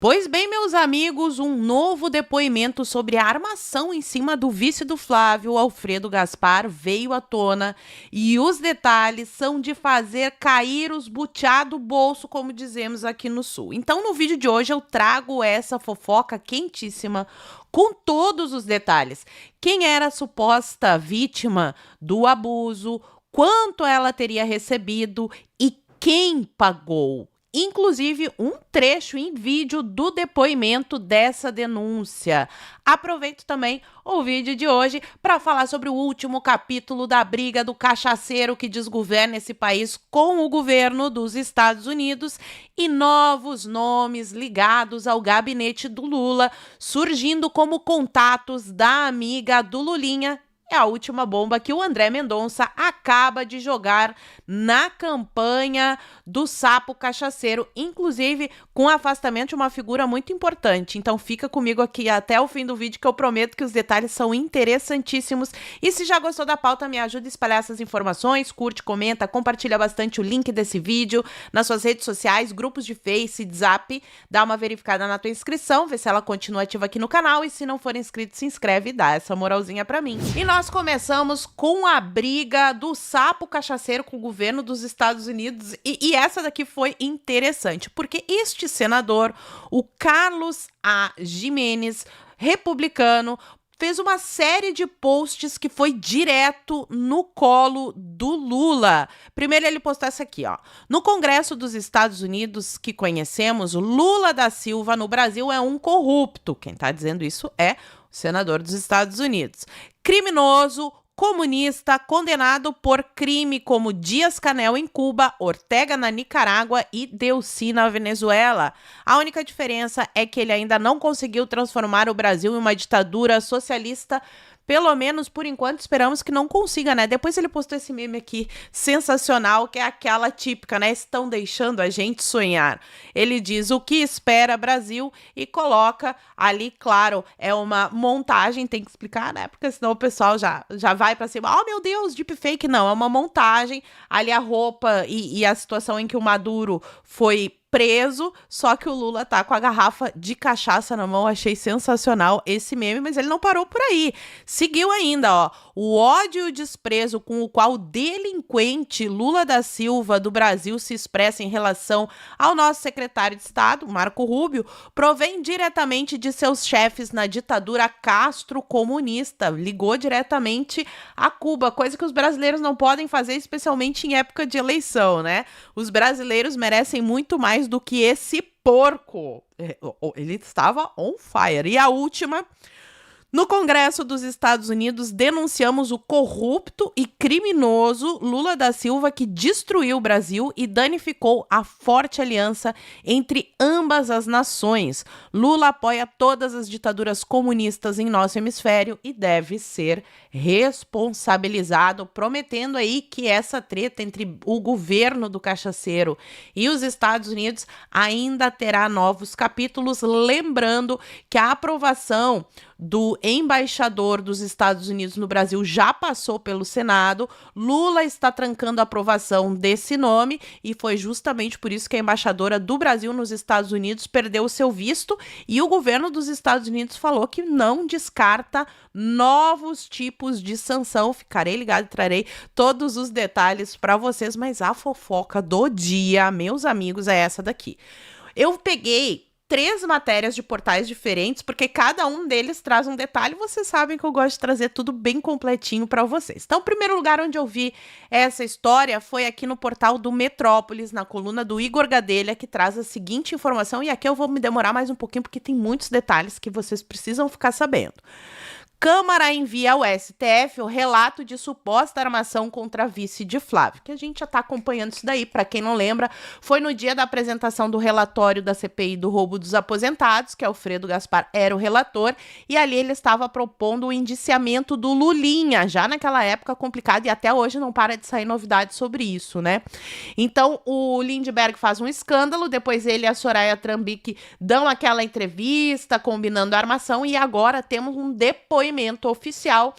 Pois bem, meus amigos, um novo depoimento sobre a armação em cima do vice do Flávio, Alfredo Gaspar, veio à tona e os detalhes são de fazer cair os butiá do bolso, como dizemos aqui no Sul. Então, no vídeo de hoje, eu trago essa fofoca quentíssima com todos os detalhes. Quem era a suposta vítima do abuso, quanto ela teria recebido e quem pagou. Inclusive um trecho em vídeo do depoimento dessa denúncia. Aproveito também o vídeo de hoje para falar sobre o último capítulo da briga do cachaceiro que desgoverna esse país com o governo dos Estados Unidos e novos nomes ligados ao gabinete do Lula, surgindo como contatos da amiga do Lulinha. É a última bomba que o André Mendonça acaba de jogar na campanha do sapo cachaceiro, inclusive com o afastamento de uma figura muito importante. Então fica comigo aqui até o fim do vídeo que eu prometo que os detalhes são interessantíssimos. E se já gostou da pauta, me ajuda a espalhar essas informações, curte, comenta, compartilha bastante o link desse vídeo nas suas redes sociais, grupos de Face, Zap, dá uma verificada na tua inscrição, vê se ela continua ativa aqui no canal e se não for inscrito, se inscreve e dá essa moralzinha pra mim. E nós começamos com a briga do sapo cachaceiro com o governo dos Estados Unidos e essa daqui foi interessante, porque este senador, o Carlos A. Gimenez, republicano, fez uma série de posts que foi direto no colo do Lula. Primeiro ele postou essa aqui, ó. No Congresso dos Estados Unidos que conhecemos, Lula da Silva no Brasil é um corrupto. Quem tá dizendo isso é o senador dos Estados Unidos. Criminoso, comunista, condenado por crime como Díaz-Canel em Cuba, Ortega na Nicarágua e Delcy na Venezuela. A única diferença é que ele ainda não conseguiu transformar o Brasil em uma ditadura socialista. Pelo menos, por enquanto, esperamos que não consiga, né? Depois ele postou esse meme aqui, sensacional, que é aquela típica, né? Estão deixando a gente sonhar. Ele diz o que espera Brasil e coloca ali, claro, é uma montagem, tem que explicar, né? Porque senão o pessoal já vai pra cima. Oh, meu Deus, deepfake. Não, é uma montagem. Ali a roupa e a situação em que o Maduro foi preso, só que o Lula tá com a garrafa de cachaça na mão. Achei sensacional esse meme, mas ele não parou por aí. Seguiu ainda, ó. O ódio e o desprezo com o qual o delinquente Lula da Silva do Brasil se expressa em relação ao nosso secretário de Estado, Marco Rubio, provém diretamente de seus chefes na ditadura castro-comunista. Ligou diretamente a Cuba, coisa que os brasileiros não podem fazer, especialmente em época de eleição, né? Os brasileiros merecem muito mais do que esse porco. Ele estava on fire. E a última: no Congresso dos Estados Unidos, denunciamos o corrupto e criminoso Lula da Silva que destruiu o Brasil e danificou a forte aliança entre ambas as nações. Lula apoia todas as ditaduras comunistas em nosso hemisfério e deve ser responsabilizado, prometendo aí que essa treta entre o governo do cachaceiro e os Estados Unidos ainda terá novos capítulos, lembrando que a aprovação do embaixador dos Estados Unidos no Brasil já passou pelo Senado. Lula está trancando a aprovação desse nome e foi justamente por isso que a embaixadora do Brasil nos Estados Unidos perdeu o seu visto e o governo dos Estados Unidos falou que não descarta novos tipos de sanção. Ficarei ligado e trarei todos os detalhes para vocês, mas a fofoca do dia, meus amigos, é essa daqui. Eu peguei 3 matérias de portais diferentes, porque cada um deles traz um detalhe. Vocês sabem que eu gosto de trazer tudo bem completinho para vocês. Então, o primeiro lugar onde eu vi essa história foi aqui no portal do Metrópolis, na coluna do Igor Gadelha, que traz a seguinte informação, e aqui eu vou me demorar mais um pouquinho, porque tem muitos detalhes que vocês precisam ficar sabendo. Câmara envia ao STF o relato de suposta armação contra a vice de Flávio, que a gente já está acompanhando isso daí. Para quem não lembra, foi no dia da apresentação do relatório da CPI do roubo dos aposentados, que Alfredo Gaspar era o relator, e ali ele estava propondo o indiciamento do Lulinha, já naquela época complicada, e até hoje não para de sair novidades sobre isso, né? Então, o Lindbergh faz um escândalo, depois ele e a Soraya Trumbick dão aquela entrevista combinando a armação, e agora temos um depoimento oficial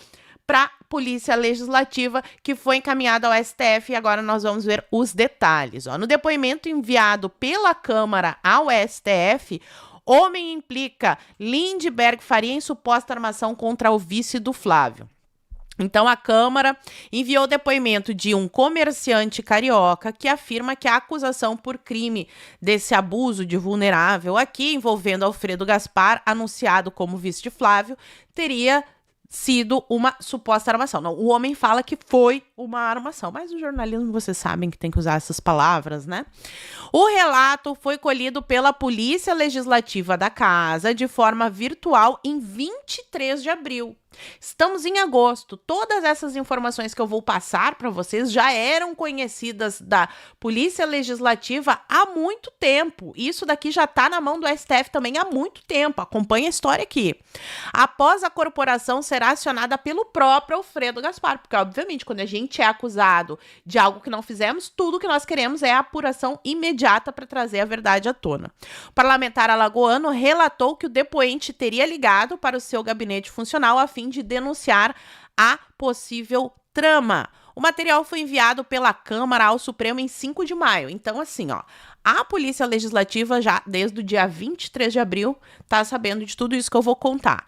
para Polícia Legislativa que foi encaminhado ao STF e agora nós vamos ver os detalhes. No depoimento enviado pela Câmara ao STF, Homem implica Lindbergh Faria em suposta armação contra o vice do Flávio. Então, a Câmara enviou depoimento de um comerciante carioca que afirma que a acusação por crime desse abuso de vulnerável aqui, envolvendo Alfredo Gaspar, anunciado como vice de Flávio, teria sido uma suposta armação. Não, o homem fala que foi uma armação, mas o jornalismo, vocês sabem que tem que usar essas palavras, né? O relato foi colhido pela Polícia Legislativa da Casa de forma virtual em 23 de abril. Estamos em agosto. Todas essas informações que eu vou passar para vocês já eram conhecidas da Polícia Legislativa há muito tempo. Isso daqui já está na mão do STF também há muito tempo. Acompanhe a história aqui. Após a corporação será acionada pelo próprio Alfredo Gaspar, porque obviamente quando a gente é acusado de algo que não fizemos, tudo que nós queremos é a apuração imediata para trazer a verdade à tona. O parlamentar alagoano relatou que o depoente teria ligado para o seu gabinete funcional a fim de denunciar a possível trama. O material foi enviado pela Câmara ao Supremo em 5 de maio. Então, assim, ó, a Polícia Legislativa já desde o dia 23 de abril tá sabendo de tudo isso que eu vou contar.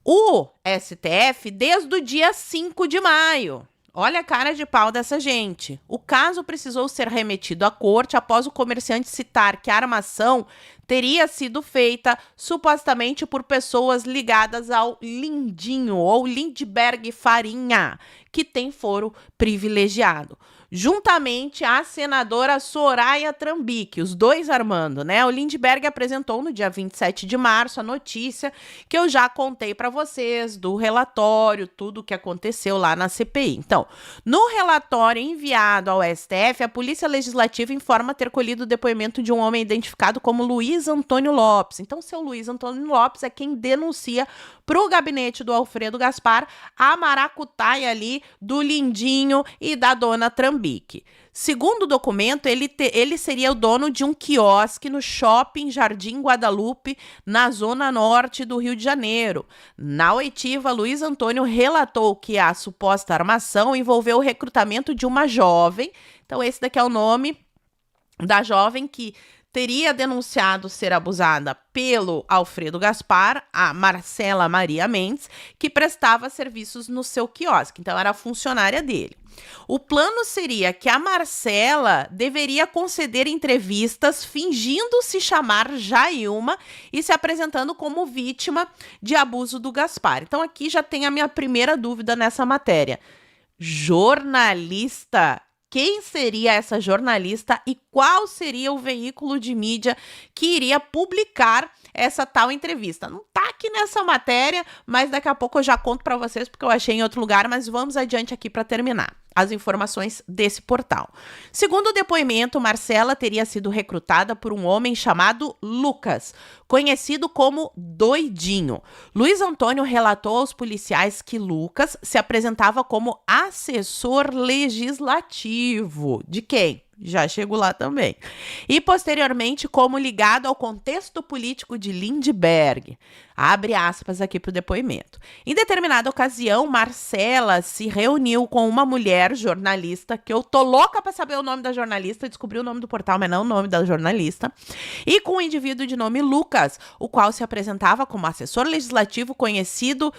O STF desde o dia 5 de maio. Olha a cara de pau dessa gente. O caso precisou ser remetido à corte após o comerciante citar que a armação teria sido feita supostamente por pessoas ligadas ao Lindinho ou Lindbergh Farinha, que tem foro privilegiado. Juntamente à senadora Soraya Trambique, os dois armando, né? O Lindbergh apresentou no dia 27 de março a notícia que eu já contei para vocês do relatório, tudo o que aconteceu lá na CPI. Então, no relatório enviado ao STF, a Polícia Legislativa informa ter colhido o depoimento de um homem identificado como Luiz Antônio Lopes. Então, seu Luiz Antônio Lopes é quem denuncia para o gabinete do Alfredo Gaspar a maracutaia ali do Lindinho e da dona Trambique. Segundo o documento, ele seria o dono de um quiosque no Shopping Jardim Guadalupe, na zona norte do Rio de Janeiro. Na oitiva, Luiz Antônio relatou que a suposta armação envolveu o recrutamento de uma jovem. Então, esse daqui é o nome da jovem que teria denunciado ser abusada pelo Alfredo Gaspar, a Marcela Maria Mendes, que prestava serviços no seu quiosque. Então, era funcionária dele. O plano seria que a Marcela deveria conceder entrevistas fingindo se chamar Jailma e se apresentando como vítima de abuso do Gaspar. Então, aqui já tem a minha primeira dúvida nessa matéria. Jornalista? Quem seria essa jornalista e qual seria o veículo de mídia que iria publicar essa tal entrevista? Não tá aqui nessa matéria, mas daqui a pouco eu já conto para vocês porque eu achei em outro lugar, mas vamos adiante aqui para terminar as informações desse portal. Segundo o depoimento, Marcela teria sido recrutada por um homem chamado Lucas, conhecido como Doidinho. Luiz Antônio relatou aos policiais que Lucas se apresentava como assessor legislativo. De quem? Já chego lá também. E, posteriormente, como ligado ao contexto político de Lindbergh. Abre aspas aqui para o depoimento. Em determinada ocasião, Marcela se reuniu com uma mulher jornalista, que eu tô louca para saber o nome da jornalista, descobri o nome do portal, mas não o nome da jornalista, e com um indivíduo de nome Lucas, o qual se apresentava como assessor legislativo conhecido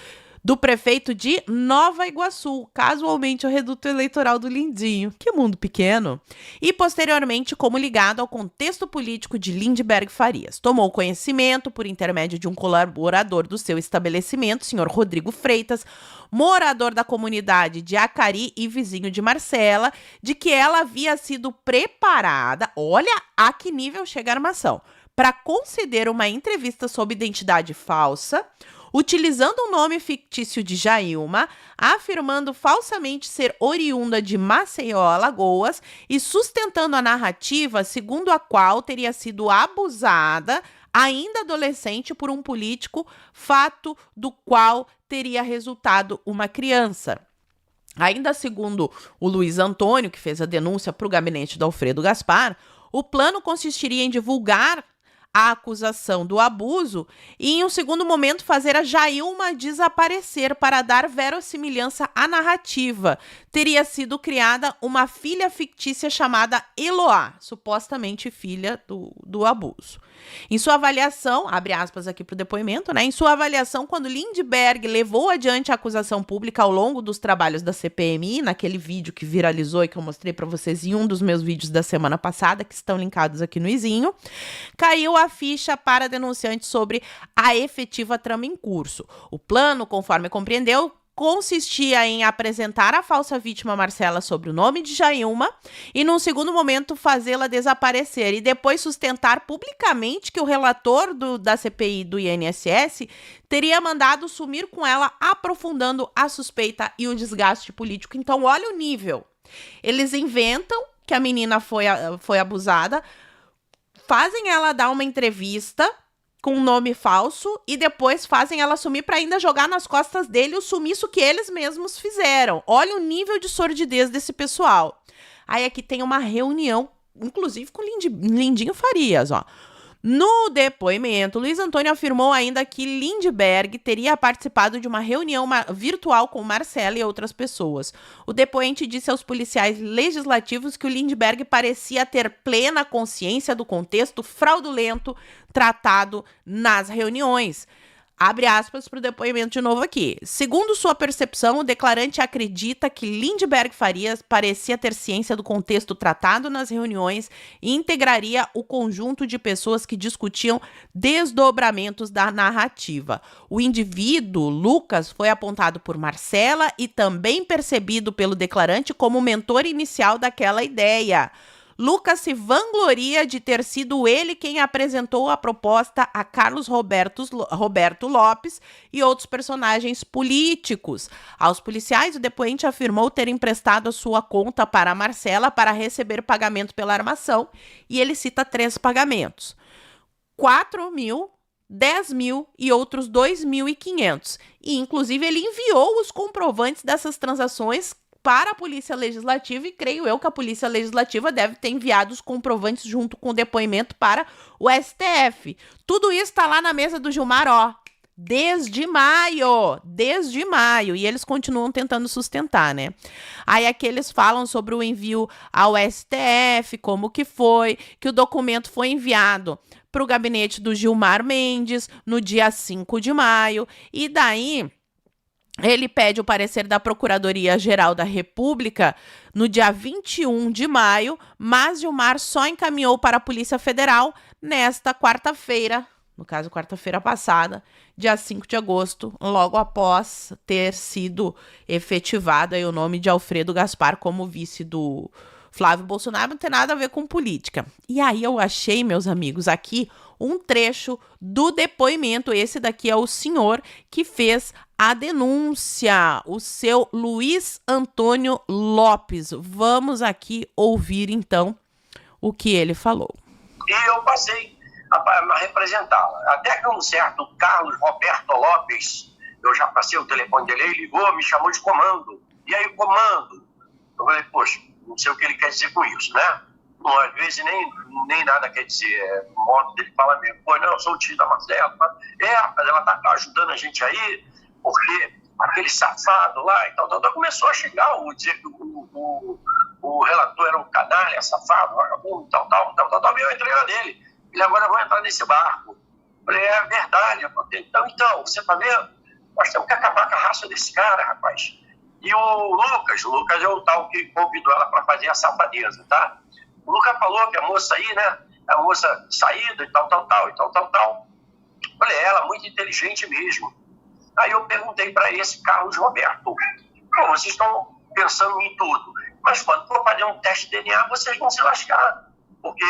do prefeito de Nova Iguaçu, casualmente o reduto eleitoral do Lindinho, que mundo pequeno, e posteriormente como ligado ao contexto político de Lindbergh Farias. Tomou conhecimento, por intermédio de um colaborador do seu estabelecimento, senhor Rodrigo Freitas, morador da comunidade de Acari e vizinho de Marcela, de que ela havia sido preparada, olha a que nível chega a armação, para conceder uma entrevista sob identidade falsa, utilizando o nome fictício de Jailma, afirmando falsamente ser oriunda de Maceió, Alagoas, e sustentando a narrativa segundo a qual teria sido abusada, ainda adolescente, por um político, fato do qual teria resultado uma criança. Ainda segundo o Luiz Antônio, que fez a denúncia para o gabinete do Alfredo Gaspar, o plano consistiria em divulgar a acusação do abuso e, em um segundo momento, fazer a Jailma desaparecer para dar verossimilhança à narrativa. Teria sido criada uma filha fictícia chamada Eloá, supostamente filha do abuso. Em sua avaliação, abre aspas aqui para o depoimento, né? Em sua avaliação, quando Lindbergh levou adiante a acusação pública ao longo dos trabalhos da CPMI, naquele vídeo que viralizou e que eu mostrei para vocês em um dos meus vídeos da semana passada, que estão linkados aqui no izinho, caiu a ficha para denunciante sobre a efetiva trama em curso. O plano, conforme compreendeu, consistia em apresentar a falsa vítima Marcela sob o nome de Jailma e, num segundo momento, fazê-la desaparecer e depois sustentar publicamente que o relator da CPI do INSS teria mandado sumir com ela, aprofundando a suspeita e o desgaste político. Então, olha o nível. Eles inventam que a menina foi abusada, fazem ela dar uma entrevista com um nome falso e depois fazem ela sumir para ainda jogar nas costas dele o sumiço que eles mesmos fizeram. Olha o nível de sordidez desse pessoal. Aí aqui tem uma reunião, inclusive com Lindinho Farias, ó. No depoimento, Luiz Antônio afirmou ainda que Lindbergh teria participado de uma reunião virtual com Marcela e outras pessoas. O depoente disse aos policiais legislativos que o Lindbergh parecia ter plena consciência do contexto fraudulento tratado nas reuniões. Abre aspas para o depoimento de novo aqui. Segundo sua percepção, o declarante acredita que Lindbergh Farias parecia ter ciência do contexto tratado nas reuniões e integraria o conjunto de pessoas que discutiam desdobramentos da narrativa. O indivíduo, Lucas, foi apontado por Marcela e também percebido pelo declarante como o mentor inicial daquela ideia. Lucas se vangloria de ter sido ele quem apresentou a proposta a Carlos Roberto Lopes e outros personagens políticos. Aos policiais, o depoente afirmou ter emprestado a sua conta para Marcela para receber pagamento pela armação, e ele cita 3 pagamentos: 4 mil, 10 mil e outros 2.500. E, inclusive, ele enviou os comprovantes dessas transações para a Polícia Legislativa e creio eu que a Polícia Legislativa deve ter enviado os comprovantes junto com o depoimento para o STF. Tudo isso está lá na mesa do Gilmar, ó, desde maio, e eles continuam tentando sustentar, né? Aí aqui eles falam sobre o envio ao STF, como que foi, que o documento foi enviado para o gabinete do Gilmar Mendes no dia 5 de maio, e daí ele pede o parecer da Procuradoria-Geral da República no dia 21 de maio, mas Gilmar só encaminhou para a Polícia Federal nesta quarta-feira, no caso, quarta-feira passada, dia 5 de agosto, logo após ter sido efetivado aí o nome de Alfredo Gaspar como vice do Flávio Bolsonaro. Não tem nada a ver com política. E aí eu achei, meus amigos, aqui um trecho do depoimento. Esse daqui é o senhor que fez a denúncia, o seu Luiz Antônio Lopes. Vamos aqui ouvir, então, o que ele falou. E eu passei a representá-la. Até que um certo Carlos Roberto Lopes, eu já passei o telefone dele, ele ligou, me chamou de comando. E aí, comando? Eu falei, poxa, não sei o que ele quer dizer com isso, né? Não, às vezes nem nada quer dizer, é o modo dele falar mesmo. Pô, não, eu sou o tio da Marcela. Mas ela tá ajudando a gente aí, porque aquele safado lá e tal. Começou a chegar dizer que o relator era um canalha, safado, vagabundo, tal. E eu entrei na dele. Ele agora vai entrar nesse barco. Falei, é verdade. Então, você tá vendo? Nós temos que acabar com a raça desse cara, rapaz. E o Lucas é o tal que convidou ela para fazer a safadeza, tá? O Lucas falou que a moça aí, né? A moça saída e tal. Falei, ela muito inteligente mesmo. Aí eu perguntei para esse Carlos Roberto, pô, vocês estão pensando em tudo, mas quando for fazer um teste de DNA, vocês vão se lascar. Porque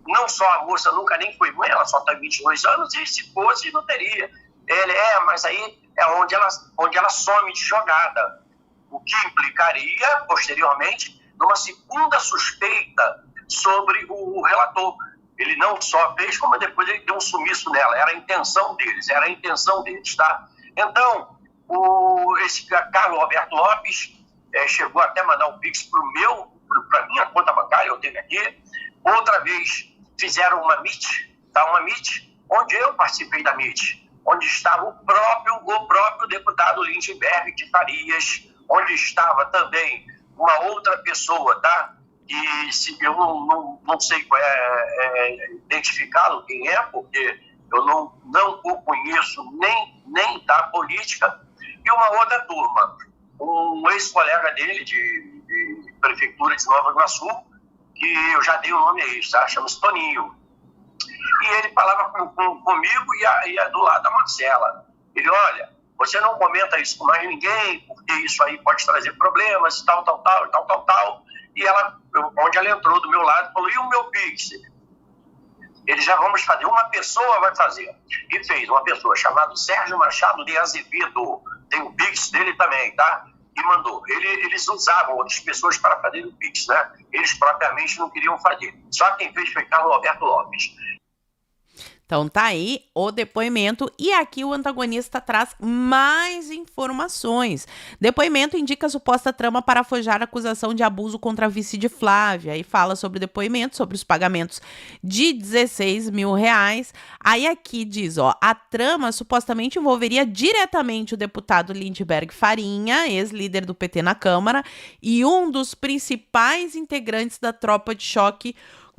não só a moça nunca nem foi mãe, ela só tem 22 anos, e se fosse, não teria. Ele mas aí é onde ela some de jogada. O que implicaria, posteriormente, numa segunda suspeita sobre o relator. Ele não só fez, como depois ele deu um sumiço nela. Era a intenção deles, tá? Então, esse Carlos Roberto Lopes chegou até a mandar um pix para minha conta bancária, eu tenho aqui. Outra vez, fizeram uma MIT, Está uma MIT, onde eu participei da MIT, onde estava o próprio deputado Lindbergh de Farias, onde estava também uma outra pessoa, tá? E eu não sei identificá-lo quem é, porque eu não o conheço nem da política, e uma outra turma, um ex-colega dele de prefeitura de Nova Iguaçu, que eu já dei o nome aí, tá? Chama-se Toninho. E ele falava comigo e do lado da Marcela. Ele, olha, você não comenta isso com mais ninguém, porque isso aí pode trazer problemas, tal. E onde ela entrou do meu lado, falou, e o meu Pix? Eles já vamos fazer, uma pessoa vai fazer. E fez, uma pessoa chamada Sérgio Machado de Azevedo, tem o Pix dele também, tá? E mandou. Eles usavam outras pessoas para fazer o Pix, né? Eles propriamente não queriam fazer. Só quem fez foi Carlos Roberto Lopes. Então tá aí o depoimento e aqui o antagonista traz mais informações. Depoimento indica suposta trama para forjar acusação de abuso contra a vice de Flávia e fala sobre o depoimento, sobre os pagamentos de 16 mil reais. Aí aqui diz, a trama supostamente envolveria diretamente o deputado Lindbergh Farinha, ex-líder do PT na Câmara e um dos principais integrantes da tropa de choque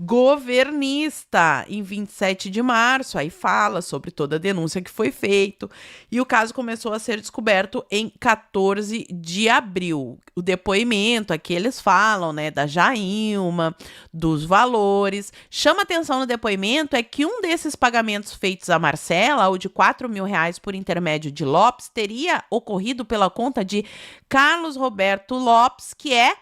governista, em 27 de março, aí fala sobre toda a denúncia que foi feita, e o caso começou a ser descoberto em 14 de abril. O depoimento, aqui eles falam, né, da Jailma, dos valores. Chama atenção no depoimento é que um desses pagamentos feitos a Marcela, o de 4 mil reais por intermédio de Lopes, teria ocorrido pela conta de Carlos Roberto Lopes, que é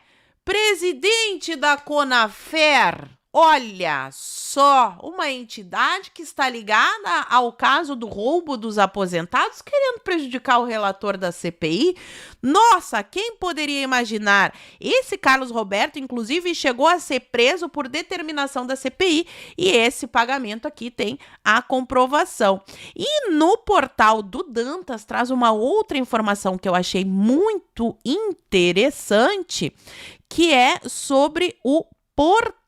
presidente da Conafer. Olha só, uma entidade que está ligada ao caso do roubo dos aposentados, querendo prejudicar o relator da CPI. Nossa, quem poderia imaginar? Esse Carlos Roberto, inclusive, chegou a ser preso por determinação da CPI e esse pagamento aqui tem a comprovação. E no portal do Dantas traz uma outra informação que eu achei muito interessante, que é sobre o portal.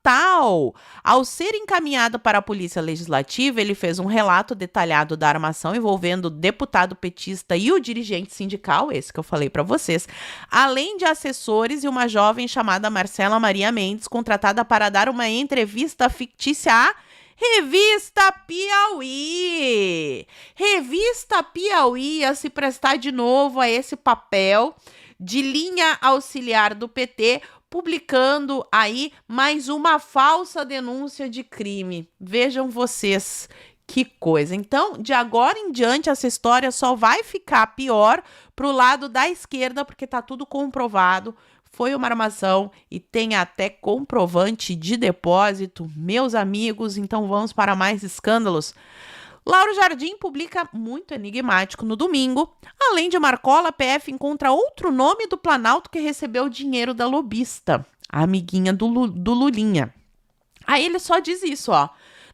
Ao ser encaminhado para a Polícia Legislativa, ele fez um relato detalhado da armação envolvendo o deputado petista e o dirigente sindical, esse que eu falei para vocês, além de assessores e uma jovem chamada Marcela Maria Mendes, contratada para dar uma entrevista fictícia à Revista Piauí. Revista Piauí a se prestar de novo a esse papel de linha auxiliar do PT, publicando aí mais uma falsa denúncia de crime. Vejam vocês que coisa. Então, de agora em diante, essa história só vai ficar pior pro lado da esquerda, porque tá tudo comprovado. Foi uma armação e tem até comprovante de depósito, meus amigos. Então, vamos para mais escândalos. Lauro Jardim publica muito enigmático no domingo. Além de Marcola, a PF encontra outro nome do Planalto que recebeu dinheiro da lobista, a amiguinha do Lulinha. Aí ele só diz isso,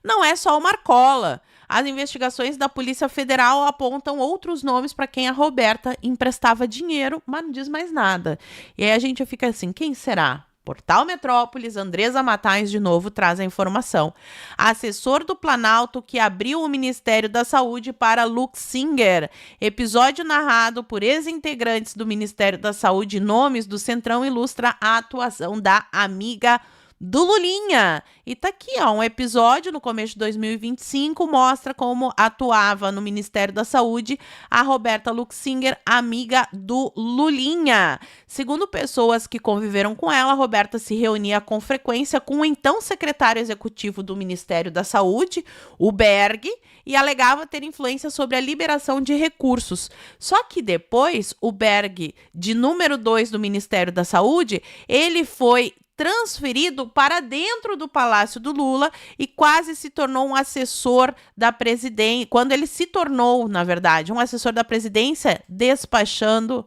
não é só o Marcola. As investigações da Polícia Federal apontam outros nomes para quem a Roberta emprestava dinheiro, mas não diz mais nada. E aí a gente fica assim, quem será? Portal Metrópolis, Andresa Matais de novo traz a informação. Assessor do Planalto que abriu o Ministério da Saúde para Luxinger. Episódio narrado por ex-integrantes do Ministério da Saúde e nomes do Centrão ilustra a atuação da amiga do Lulinha. E tá aqui, um episódio no começo de 2025 mostra como atuava no Ministério da Saúde a Roberta Luxinger, amiga do Lulinha. Segundo pessoas que conviveram com ela, a Roberta se reunia com frequência com o então secretário executivo do Ministério da Saúde, o Berg, e alegava ter influência sobre a liberação de recursos. Só que depois, o Berg, de número 2 do Ministério da Saúde, ele foi transferido para dentro do Palácio do Lula e quase se tornou um assessor da presidência, quando ele se tornou, na verdade, um assessor da presidência, despachando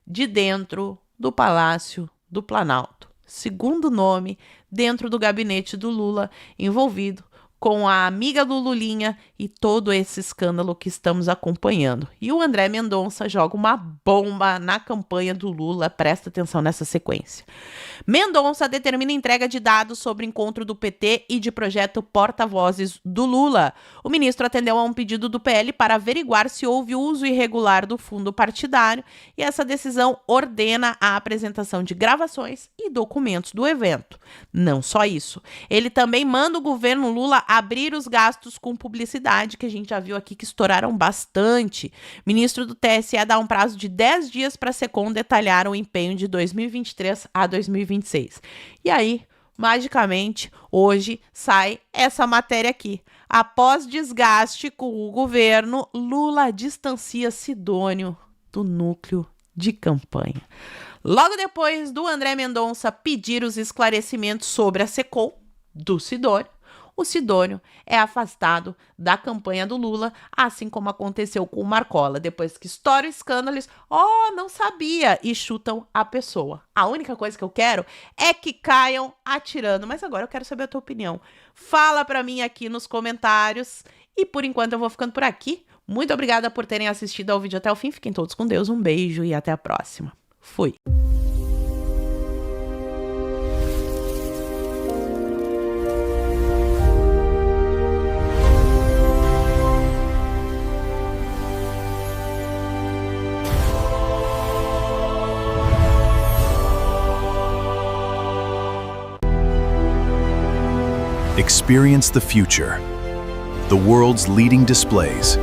de dentro do Palácio do Planalto. Segundo nome, dentro do gabinete do Lula, envolvido com a amiga do Lulinha e todo esse escândalo que estamos acompanhando. E o André Mendonça joga uma bomba na campanha do Lula, presta atenção nessa sequência. Mendonça determina entrega de dados sobre encontro do PT e de projeto porta-vozes do Lula. O ministro atendeu a um pedido do PL para averiguar se houve uso irregular do fundo partidário e essa decisão ordena a apresentação de gravações e documentos do evento. Não só isso, ele também manda o governo Lula abrir os gastos com publicidade, que a gente já viu aqui que estouraram bastante. O ministro do TSE dá um prazo de 10 dias para a Secom detalhar o empenho de 2023 a 2026. E aí, magicamente, hoje sai essa matéria aqui. Após desgaste com o governo, Lula distancia Sidônio do núcleo de campanha. Logo depois do André Mendonça pedir os esclarecimentos sobre a Secom do Sidônio, o Sidônio é afastado da campanha do Lula, assim como aconteceu com o Marcola. Depois que estoura o escândalo, eles, não sabia, e chutam a pessoa. A única coisa que eu quero é que caiam atirando. Mas agora eu quero saber a tua opinião. Fala pra mim aqui nos comentários. E por enquanto eu vou ficando por aqui. Muito obrigada por terem assistido ao vídeo até o fim. Fiquem todos com Deus. Um beijo e até a próxima. Fui. Experience the future. The world's leading displays,